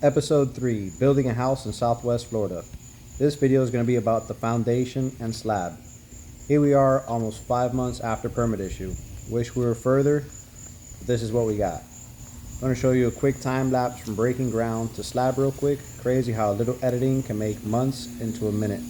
Episode 3, Building a House in Southwest Florida. This video is going to be about the foundation and slab. Here we are almost 5 months after permit issue. Wish we were further, but this is what we got. I'm going to show you a quick time lapse from breaking ground to slab real quick. Crazy how a little editing can make months into a minute.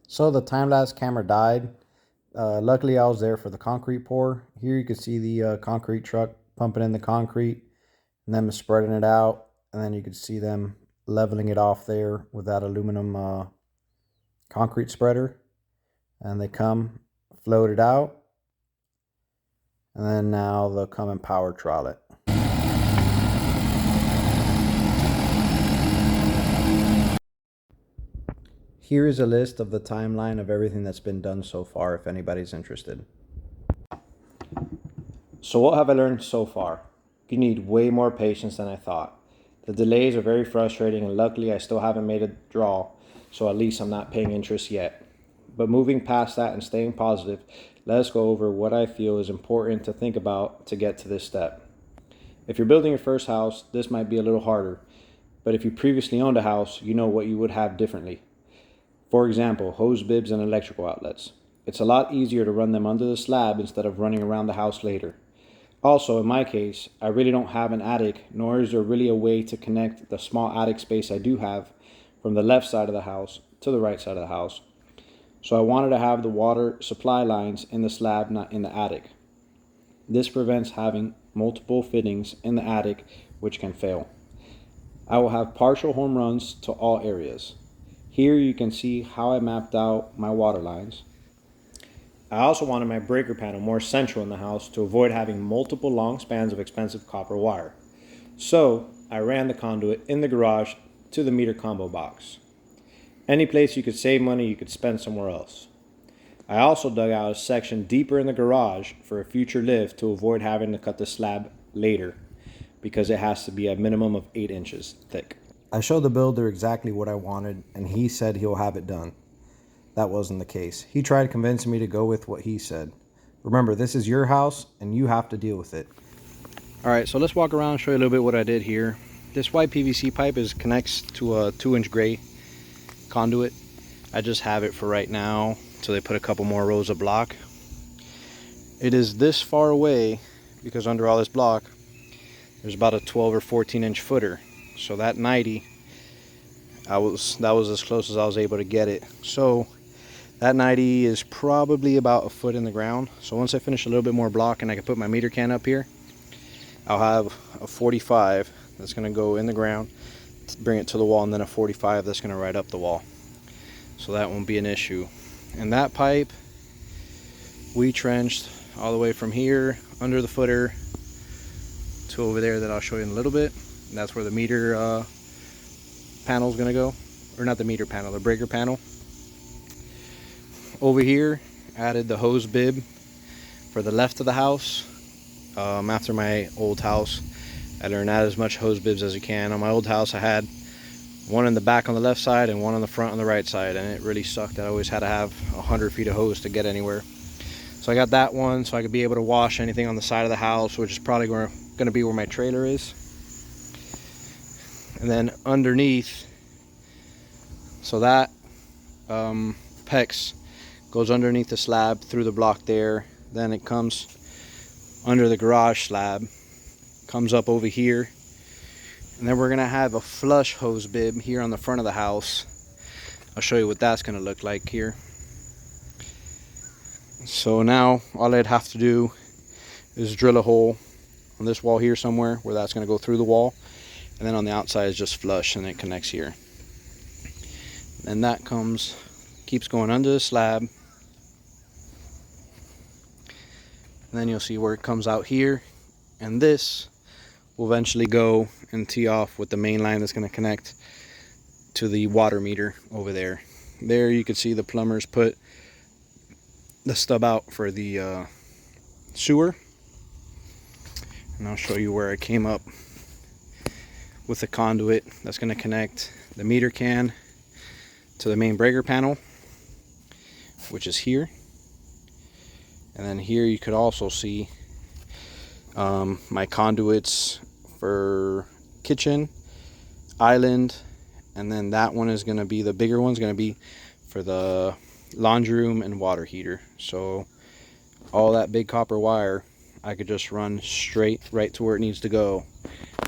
So the time-lapse camera died. Luckily I was there for the concrete pour. Here you can see the concrete truck pumping in the concrete and them spreading it out, and then you can see them leveling it off there with that aluminum concrete spreader, and they come float it out, and then now they'll come and power trowel it. Here is a list of the timeline of everything that's been done so far, if anybody's interested. So what have I learned so far? You need way more patience than I thought. The delays are very frustrating, and luckily I still haven't made a draw, so at least I'm not paying interest yet. But moving past that and staying positive, let's go over what I feel is important to think about to get to this step. If you're building your first house, this might be a little harder, but if you previously owned a house, you know what you would have differently. For example, hose bibs and electrical outlets. It's a lot easier to run them under the slab instead of running around the house later. Also, in my case, I really don't have an attic, nor is there really a way to connect the small attic space I do have from the left side of the house to the right side of the house. So I wanted to have the water supply lines in the slab, not in the attic. This prevents having multiple fittings in the attic, which can fail. I will have partial home runs to all areas. Here you can see how I mapped out my water lines. I also wanted my breaker panel more central in the house to avoid having multiple long spans of expensive copper wire. So I ran the conduit in the garage to the meter combo box. Any place you could save money, you could spend somewhere else. I also dug out a section deeper in the garage for a future lift to avoid having to cut the slab later, because it has to be a minimum of 8 inches thick. I showed the builder exactly what I wanted, and he said he'll have it done. That wasn't the case. He tried convincing me to go with what he said. Remember, this is your house, and you have to deal with it. Alright, so let's walk around and show you a little bit what I did here. This white PVC pipe connects to a 2-inch gray conduit. I just have it for right now, so they put a couple more rows of block. It is this far away, because under all this block, there's about a 12 or 14-inch footer. So that 90, that was as close as I was able to get it. So that 90 is probably about a foot in the ground. So once I finish a little bit more block and I can put my meter can up here, I'll have a 45 that's going to go in the ground, bring it to the wall, and then a 45 that's going to ride up the wall. So that won't be an issue. And that pipe, we trenched all the way from here under the footer to over there that I'll show you in a little bit. And that's where the meter panel is going to go. Or not the meter panel, the breaker panel. Over here, added the hose bib for the left of the house. After my old house, I learned add as much hose bibs as you can. On my old house, I had one in the back on the left side and one on the front on the right side, and it really sucked. I always had to have 100 feet of hose to get anywhere. So I got that one so I could be able to wash anything on the side of the house, which is probably going to be where my trailer is. And then underneath, so that PEX goes underneath the slab through the block there, then it comes under the garage slab, comes up over here, and then we're gonna have a flush hose bib here on the front of the house. I'll show you what that's gonna look like here. So now all I'd have to do is drill a hole on this wall here somewhere where that's gonna go through the wall, and then on the outside is just flush and it connects here. And that keeps going under the slab, and then you'll see where it comes out here, and this will eventually go and tee off with the main line that's going to connect to the water meter over there. There you can see the plumbers put the stub out for the sewer, and I'll show you where I came up with the conduit that's going to connect the meter can to the main breaker panel, which is here. And then here you could also see my conduits for kitchen, island, and then that one is going to be, the bigger one's going to be for the laundry room and water heater. So all that big copper wire I could just run straight right to where it needs to go,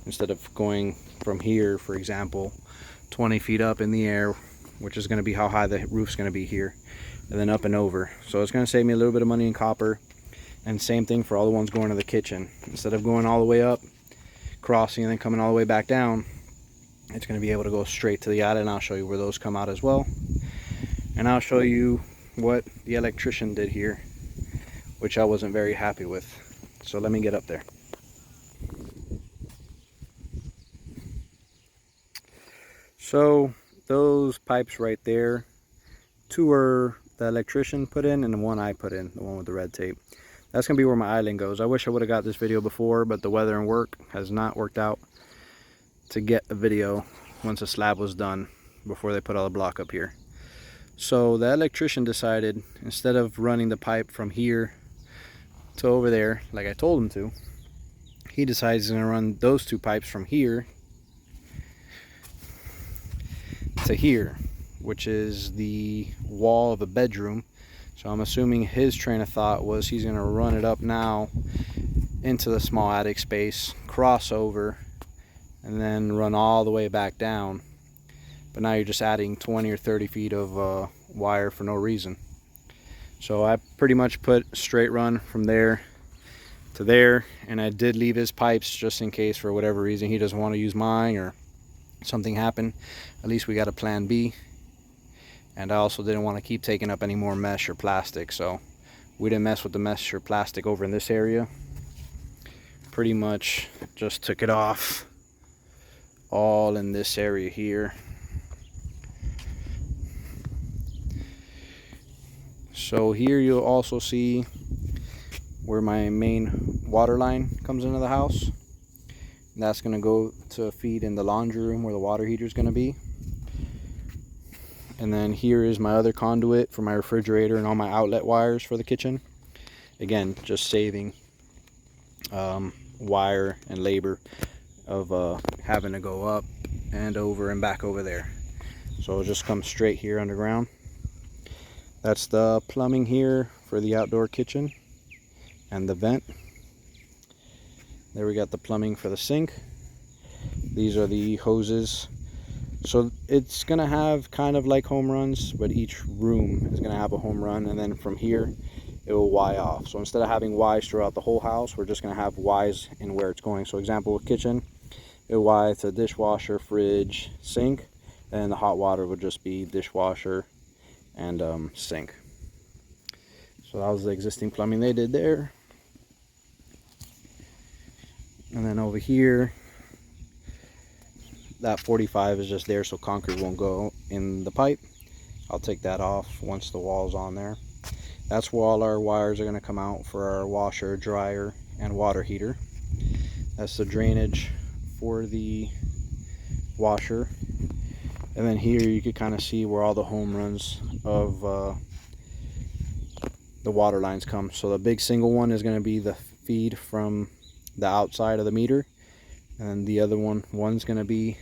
instead of going from here, for example, 20 feet up in the air, which is going to be how high the roof's going to be here, and then up and over. So it's going to save me a little bit of money in copper. And same thing for all the ones going to the kitchen. Instead of going all the way up, crossing, and then coming all the way back down, it's going to be able to go straight to the attic, and I'll show you where those come out as well. And I'll show you what the electrician did here, which I wasn't very happy with. So let me get up there. So those pipes right there, two are the electrician put in and the one I put in, the one with the red tape. That's going to be where my island goes. I wish I would have got this video before, but the weather and work has not worked out to get a video once the slab was done before they put all the block up here. So the electrician decided, instead of running the pipe from here to over there like I told him to, he decides he's going to run those two pipes from here to here, which is the wall of a bedroom. So I'm assuming his train of thought was he's going to run it up now into the small attic space, cross over, and then run all the way back down. But now you're just adding 20 or 30 feet of wire for no reason. So I pretty much put straight run from there to there, and I did leave his pipes just in case for whatever reason he doesn't want to use mine or something happened. At least we got a plan B. And I also didn't want to keep taking up any more mesh or plastic, so we didn't mess with the mesh or plastic over in this area. Pretty much just took it off all in this area here. So here you'll also see where my main water line comes into the house. And that's going to go to feed in the laundry room where the water heater is going to be. And then here is my other conduit for my refrigerator and all my outlet wires for the kitchen. Again, just saving wire and labor of having to go up and over and back over there. So it'll just come straight here underground. That's the plumbing here for the outdoor kitchen and the vent. There we got the plumbing for the sink. These are the hoses. So it's going to have kind of like home runs, but each room is going to have a home run, and then from here it will Y off. So instead of having Ys throughout the whole house, we're just going to have Ys in where it's going. So example with kitchen, it will Y to dishwasher, fridge, sink, and the hot water would just be dishwasher and sink. So that was the existing plumbing they did there. And then over here, that 45 is just there so concrete won't go in the pipe. I'll take that off once the wall's on there. That's where all our wires are going to come out for our washer, dryer, and water heater. That's the drainage for the washer. And then here you can kind of see where all the home runs of the water lines come. So the big single one is going to be the feed from the outside of the meter, and the other one's going to be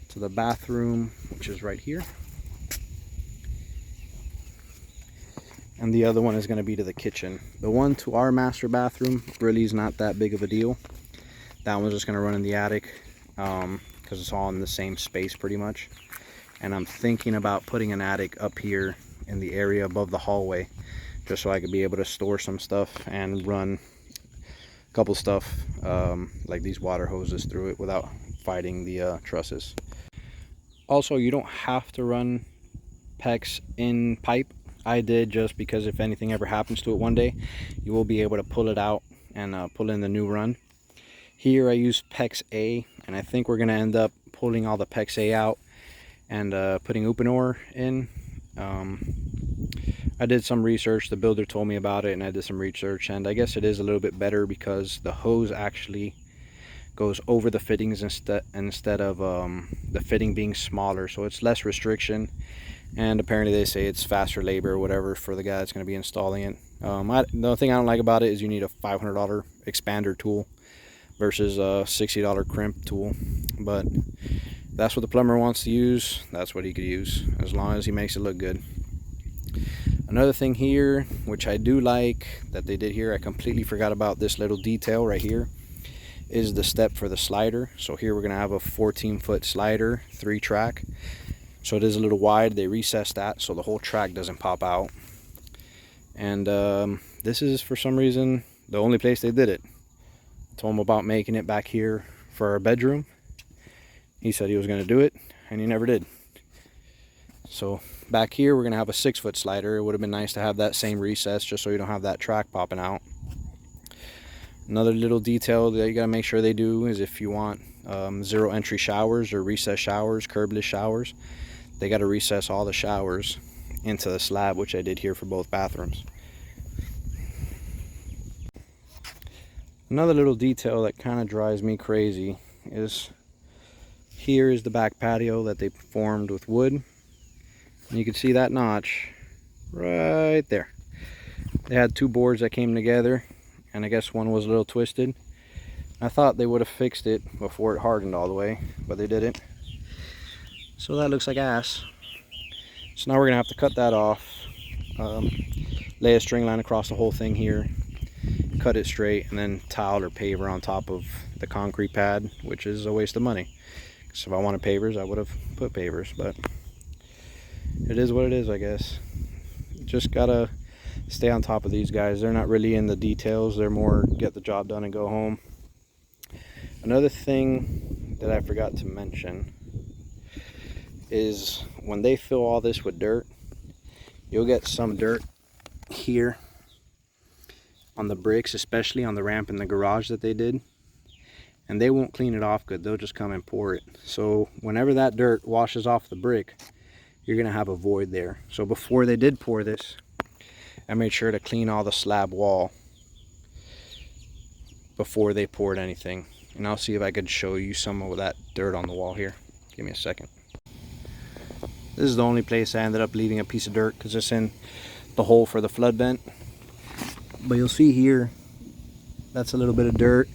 to the bathroom, which is right here, and the other one is going to be to the kitchen. The one to our master bathroom really is not that big of a deal. That one's just going to run in the attic because it's all in the same space pretty much. And I'm thinking about putting an attic up here in the area above the hallway, just so I could be able to store some stuff and run a couple stuff like these water hoses through it without fighting the trusses. Also, you don't have to run PEX in pipe. I did just because if anything ever happens to it one day, you will be able to pull it out and pull in the new run. Here I use PEX A, and I think we're going to end up pulling all the PEX A out and putting Uponor in. I did some research, the builder told me about it, and I did some research, and I guess it is a little bit better because the hose actually goes over the fittings instead of the fitting being smaller, so it's less restriction, and apparently they say it's faster labor or whatever for the guy that's going to be installing it. The only thing I don't like about it is you need a $500 expander tool versus a $60 crimp tool, but that's what the plumber wants to use, that's what he could use, as long as he makes it look good. Another thing here, which I do like that they did here, I completely forgot about this little detail right here, is the step for the slider. So here we're going to have a 14-foot slider, 3-track. So it is a little wide. They recessed that so the whole track doesn't pop out. And this is, for some reason, the only place they did it. I told him about making it back here for our bedroom. He said he was going to do it, and he never did. So back here we're going to have a 6-foot slider. It would have been nice to have that same recess just so you don't have that track popping out. Another little detail that you got to make sure they do is if you want zero entry showers or recess showers, curbless showers, they got to recess all the showers into the slab, which I did here for both bathrooms. Another little detail that kind of drives me crazy is here is the back patio that they formed with wood. And you can see that notch right there. They had 2 boards that came together, and I guess one was a little twisted. I thought they would have fixed it before it hardened all the way, but they didn't. So that looks like ass. So now we're gonna have to cut that off, lay a string line across the whole thing here, cut it straight, and then tile or paver on top of the concrete pad, which is a waste of money. So if I wanted pavers, I would have put pavers, but it is what it is, I guess. Just gotta stay on top of these guys. They're not really in the details, they're more get the job done and go home. Another thing that I forgot to mention is when they fill all this with dirt, you'll get some dirt here on the bricks, especially on the ramp in the garage that they did, and they won't clean it off good. They'll just come and pour it. So whenever that dirt washes off the brick, you're gonna have a void there. So before they did pour this, I made sure to clean all the slab wall before they poured anything. And I'll see if I could show you some of that dirt on the wall here. Give me a second. This is the only place I ended up leaving a piece of dirt because it's in the hole for the flood vent. But you'll see here, that's a little bit of dirt.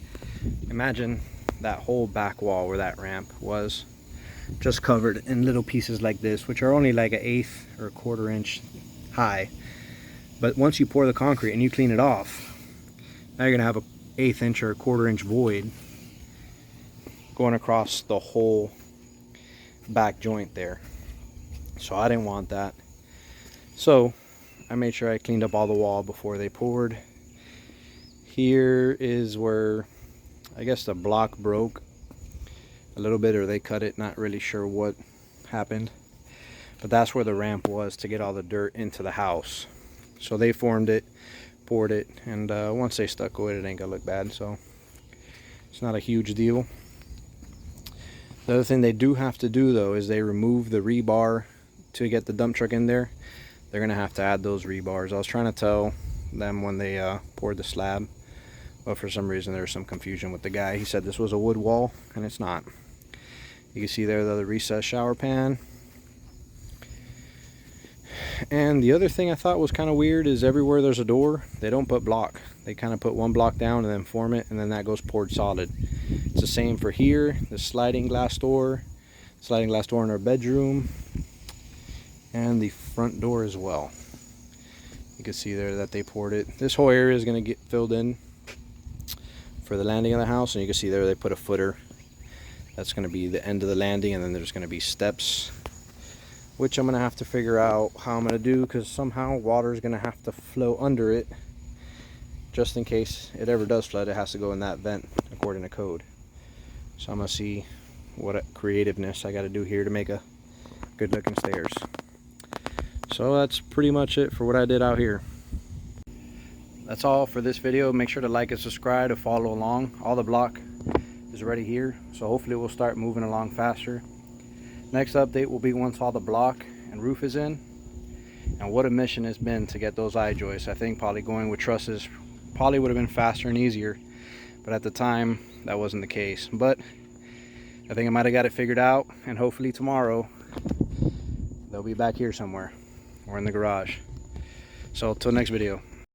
Imagine that whole back wall where that ramp was, just covered in little pieces like this, which are only like 1/8 or 1/4 inch high. But once you pour the concrete and you clean it off, now you're gonna have a 1/8 inch or 1/4 inch void going across the whole back joint there. So I didn't want that. So I made sure I cleaned up all the wall before they poured. Here is where I guess the block broke a little bit, or they cut it, not really sure what happened. But that's where the ramp was to get all the dirt into the house. So they formed it, poured it, and once they stuck with it, it ain't gonna look bad, so it's not a huge deal. The other thing they do have to do though is they remove the rebar to get the dump truck in there. They're gonna have to add those rebars. I was trying to tell them when they poured the slab, but for some reason there was some confusion with the guy. He said this was a wood wall, and it's not. You can see there the recessed shower pan, And the other thing I thought was kind of weird is everywhere there's a door, they don't put block. They kind of put one block down and then form it, and then that goes poured solid. It's the same for here, the sliding glass door in our bedroom, and the front door as well. You can see there that they poured it. This whole area is going to get filled in for the landing of the house, and you can see there they put a footer. That's going to be the end of the landing, and then there's going to be steps, which I'm going to have to figure out how I'm going to do, because somehow water is going to have to flow under it. Just in case it ever does flood, it has to go in that vent according to code. So I'm going to see what creativeness I got to do here to make a good looking stairs. So that's pretty much it for what I did out here. That's all for this video. Make sure to like and subscribe to follow along. All the block is ready here, so hopefully we'll start moving along faster. Next update will be once all the block and roof is in. And what a mission it's been to get those eye joists. I think probably going with trusses probably would have been faster and easier, but at the time that wasn't the case. But I think I might have got it figured out, and hopefully tomorrow they'll be back here somewhere or in the garage. So till next video.